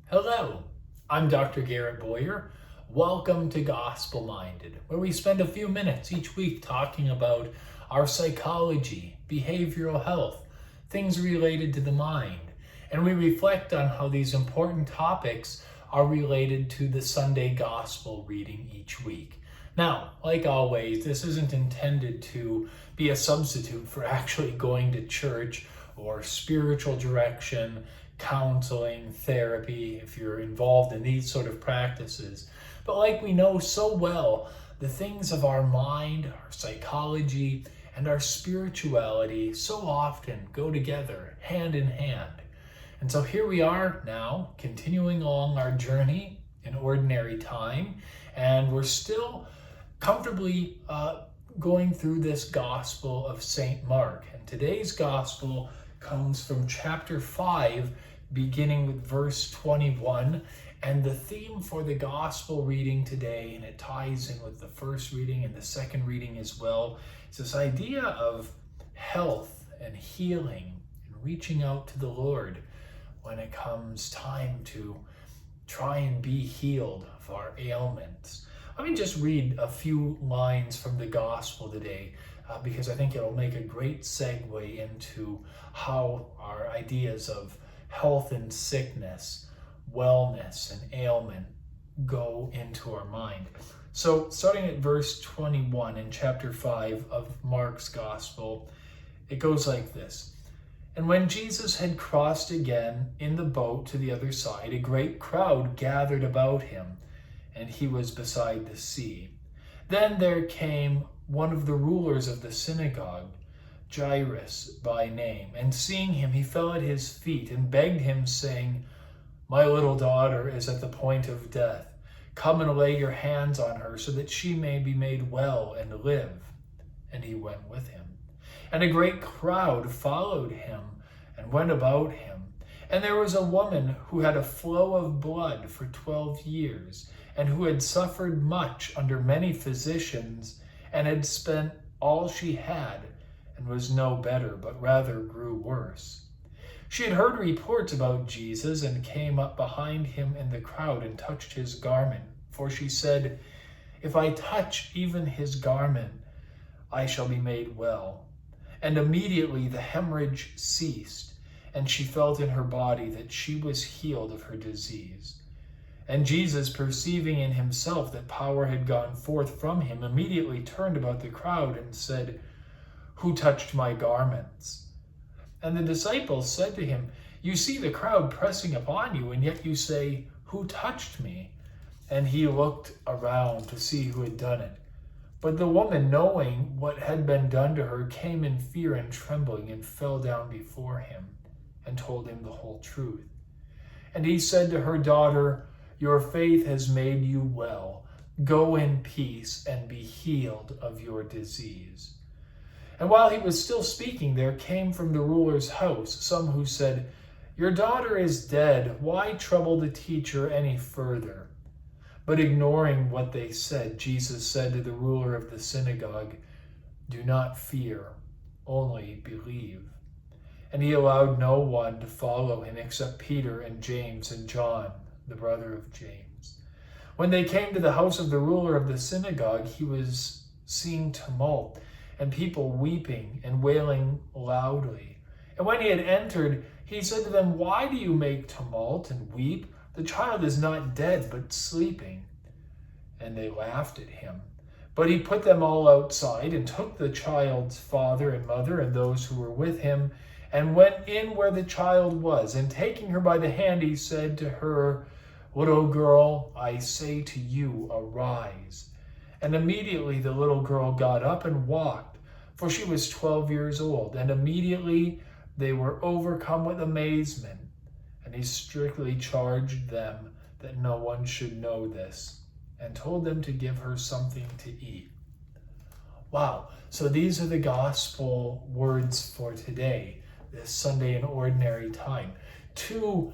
Hello, I'm Dr. Garrett Boyer. Welcome to Gospel Minded, where we spend a few minutes each week talking about our psychology, behavioral health, things related to the mind, and we reflect on how these important topics are related to the Sunday Gospel reading each week. Now, like always, this isn't intended to be a substitute for actually going to church or spiritual direction, counseling, therapy, if you're involved in these sort of practices. But like we know so well, the things of our mind, our psychology, and our spirituality so often go together, hand in hand. And so here we are now, continuing along our journey in ordinary time, and we're still comfortably going through this Gospel of St. Mark. And today's Gospel comes from chapter 5, beginning with verse 21. And the theme for the Gospel reading today, and it ties in with the first reading and the second reading as well, is this idea of health and healing and reaching out to the Lord when it comes time to try and be healed of our ailments. Let me just read a few lines from the Gospel today, because I think it'll make a great segue into how our ideas of health and sickness, wellness and ailment go into our mind. So starting at verse 21 in chapter 5 of Mark's Gospel, it goes like this. And when Jesus had crossed again in the boat to the other side, a great crowd gathered about him, and he was beside the sea. Then there came one of the rulers of the synagogue, Jairus by name, and seeing him, he fell at his feet and begged him, saying, My little daughter is at the point of death. Come and lay your hands on her, so that she may be made well and live. And he went with him. And a great crowd followed him and went about him. And there was a woman who had a flow of blood for 12 years, and who had suffered much under many physicians, and had spent all she had, and was no better, but rather grew worse. She had heard reports about Jesus, and came up behind him in the crowd, and touched his garment. For she said, If I touch even his garment, I shall be made well. And immediately the hemorrhage ceased, and she felt in her body that she was healed of her disease. And Jesus, perceiving in himself that power had gone forth from him, immediately turned about the crowd and said, Who touched my garments? And the disciples said to him, You see the crowd pressing upon you, and yet you say, Who touched me? And he looked around to see who had done it. But the woman, knowing what had been done to her, came in fear and trembling, and fell down before him, and told him the whole truth. And he said to her, Daughter, your faith has made you well. Go in peace and be healed of your disease. And while he was still speaking, there came from the ruler's house some who said, Your daughter is dead. Why trouble the teacher any further? But ignoring what they said, Jesus said to the ruler of the synagogue, Do not fear, only believe. And he allowed no one to follow him except Peter and James and John, the brother of James. When they came to the house of the ruler of the synagogue, he was seeing tumult, and people weeping and wailing loudly. And when he had entered, he said to them, Why do you make tumult and weep? The child is not dead, but sleeping. And they laughed at him. But he put them all outside, and took the child's father and mother and those who were with him, and went in where the child was. And taking her by the hand, he said to her, Little girl, I say to you, arise. And immediately the little girl got up and walked, for she was 12 years old. And immediately they were overcome with amazement. And he strictly charged them that no one should know this, and told them to give her something to eat. Wow, so these are the gospel words for today, this Sunday in ordinary time. Two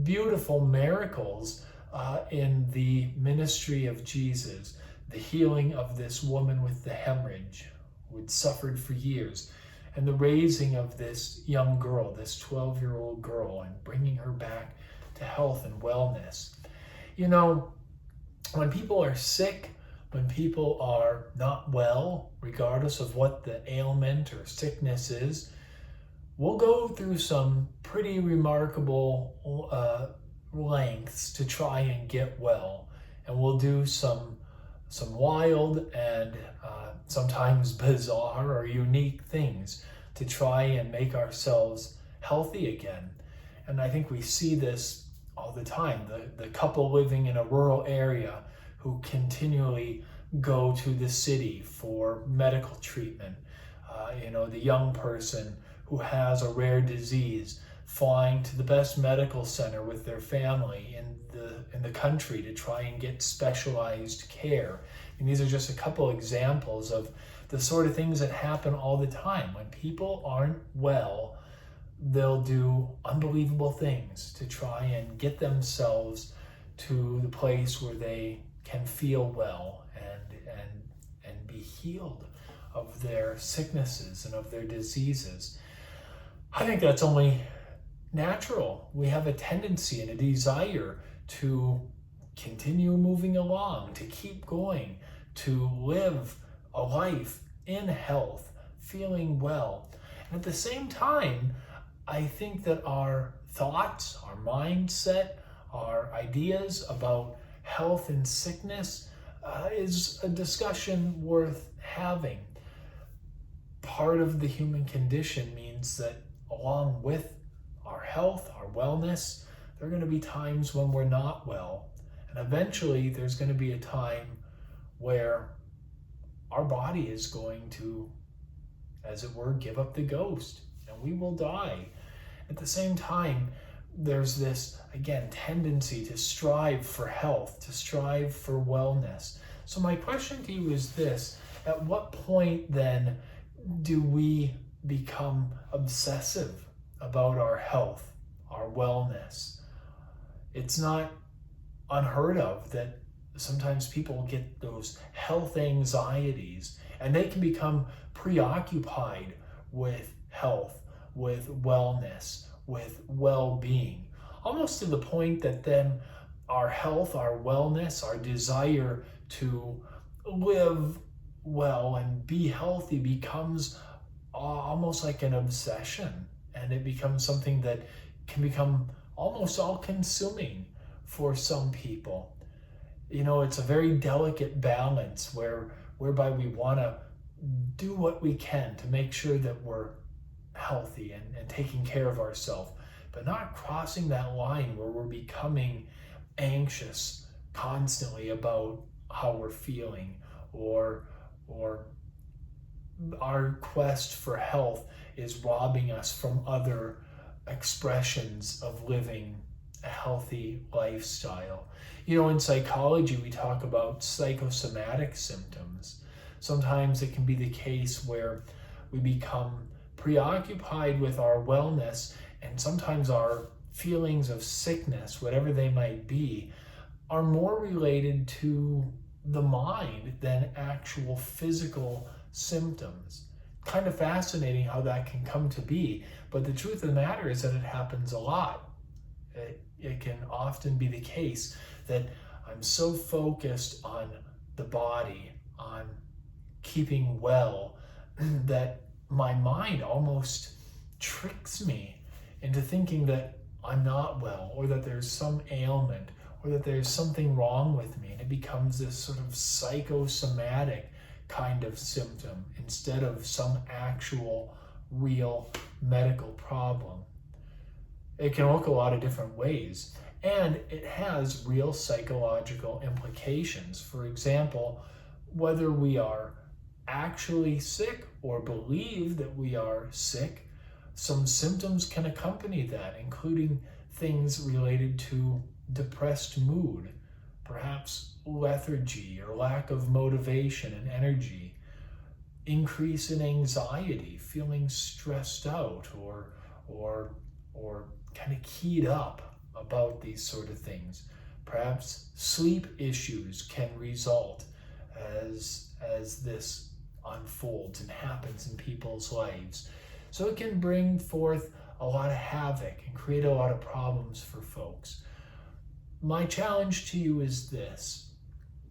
beautiful miracles in the ministry of Jesus. The healing of this woman with the hemorrhage, who had suffered for years, and the raising of this young girl, this 12-year-old girl, and bringing her back to health and wellness. You know, when people are sick, when people are not well, regardless of what the ailment or sickness is, we'll go through some pretty remarkable lengths to try and get well. And we'll do some wild and sometimes bizarre or unique things to try and make ourselves healthy again. And I think we see this all the time. The couple living in a rural area who continually go to the city for medical treatment. The young person who has a rare disease flying to the best medical center with their family in the country to try and get specialized care. And these are just a couple examples of the sort of things that happen all the time. When people aren't well, they'll do unbelievable things to try and get themselves to the place where they can feel well and be healed of their sicknesses and of their diseases. I think that's only natural. We have a tendency and a desire to continue moving along, to keep going, to live a life in health, feeling well. And at the same time, I think that our thoughts, our mindset, our ideas about health and sickness is a discussion worth having. Part of the human condition means that along with our health, our wellness, there are going to be times when we're not well. And eventually there's going to be a time where our body is going to, as it were, give up the ghost and we will die. At the same time, there's this, again, tendency to strive for health, to strive for wellness. So my question to you is this: at what point then do we become obsessive about our health, our wellness? It's not unheard of that sometimes people get those health anxieties and they can become preoccupied with health, with wellness, with well-being, almost to the point that then our health, our wellness, our desire to live well and be healthy becomes almost like an obsession, and it becomes something that can become almost all-consuming for some people. It's a very delicate balance whereby we want to do what we can to make sure that we're healthy and taking care of ourselves, but not crossing that line where we're becoming anxious constantly about how we're feeling, or our quest for health is robbing us from other expressions of living a healthy lifestyle. In psychology, we talk about psychosomatic symptoms. Sometimes it can be the case where we become preoccupied with our wellness, and sometimes our feelings of sickness, whatever they might be, are more related to the mind than actual physical symptoms. Kind of fascinating how that can come to be, but the truth of the matter is that it happens a lot. It can often be the case that I'm so focused on the body, on keeping well, that my mind almost tricks me into thinking that I'm not well, or that there's some ailment, or that there's something wrong with me, and it becomes this sort of psychosomatic kind of symptom instead of some actual real medical problem. It can look a lot of different ways, and it has real psychological implications. For example, whether we are actually sick or believe that we are sick, some symptoms can accompany that, including things related to depressed mood, perhaps lethargy or lack of motivation and energy, increase in anxiety, feeling stressed out or kind of keyed up about these sort of things. Perhaps sleep issues can result as this unfolds and happens in people's lives. So it can bring forth a lot of havoc and create a lot of problems for folks. my challenge to you is this.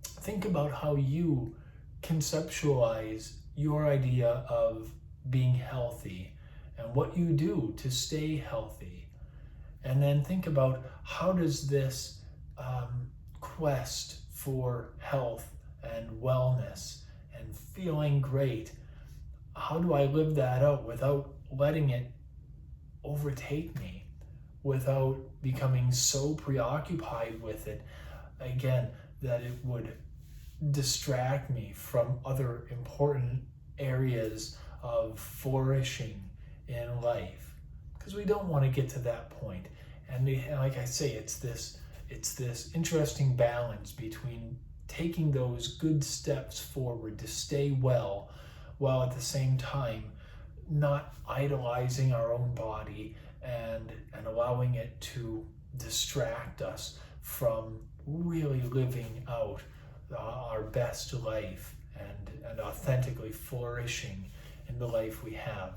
Think about how you conceptualize your idea of being healthy and what you do to stay healthy. And then think about how does this quest for health and wellness and feeling great, how do I live that out without letting it overtake me, without becoming so preoccupied with it, again, that it would distract me from other important areas of flourishing in life, because we don't want to get to that point. And like I say, it's this interesting balance between taking those good steps forward to stay well, while at the same time not idolizing our own body and allowing it to distract us from really living out our best life and authentically flourishing in the life we have.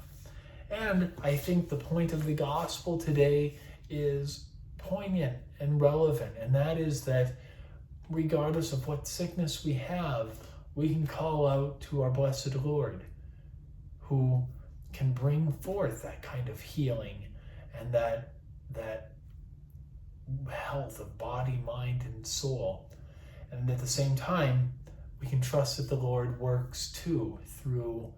And I think the point of the gospel today is poignant and relevant, and that is that regardless of what sickness we have, we can call out to our blessed Lord, who can bring forth that kind of healing and that health of body, mind, and soul. And at the same time, we can trust that the Lord works too through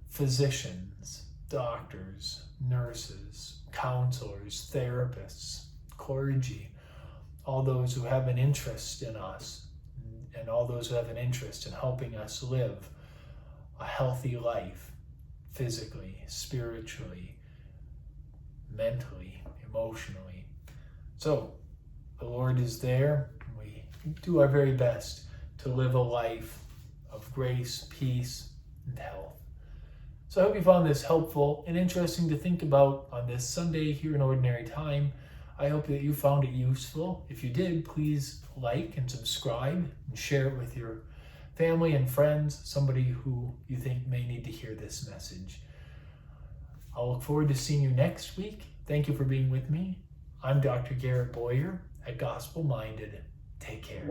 physicians, doctors, nurses, counselors, therapists, clergy, all those who have an interest in us, and all those who have an interest in helping us live a healthy life, physically, spiritually, mentally, emotionally. So the Lord is there. We do our very best to live a life of grace, peace, and health. So I hope you found this helpful and interesting to think about on this Sunday here in Ordinary Time. I hope that you found it useful. If you did, please like and subscribe and share it with your family and friends, somebody who you think may need to hear this message. I'll look forward to seeing you next week. Thank you for being with me. I'm Dr. Garrett Boyer at Gospel Minded. Take care.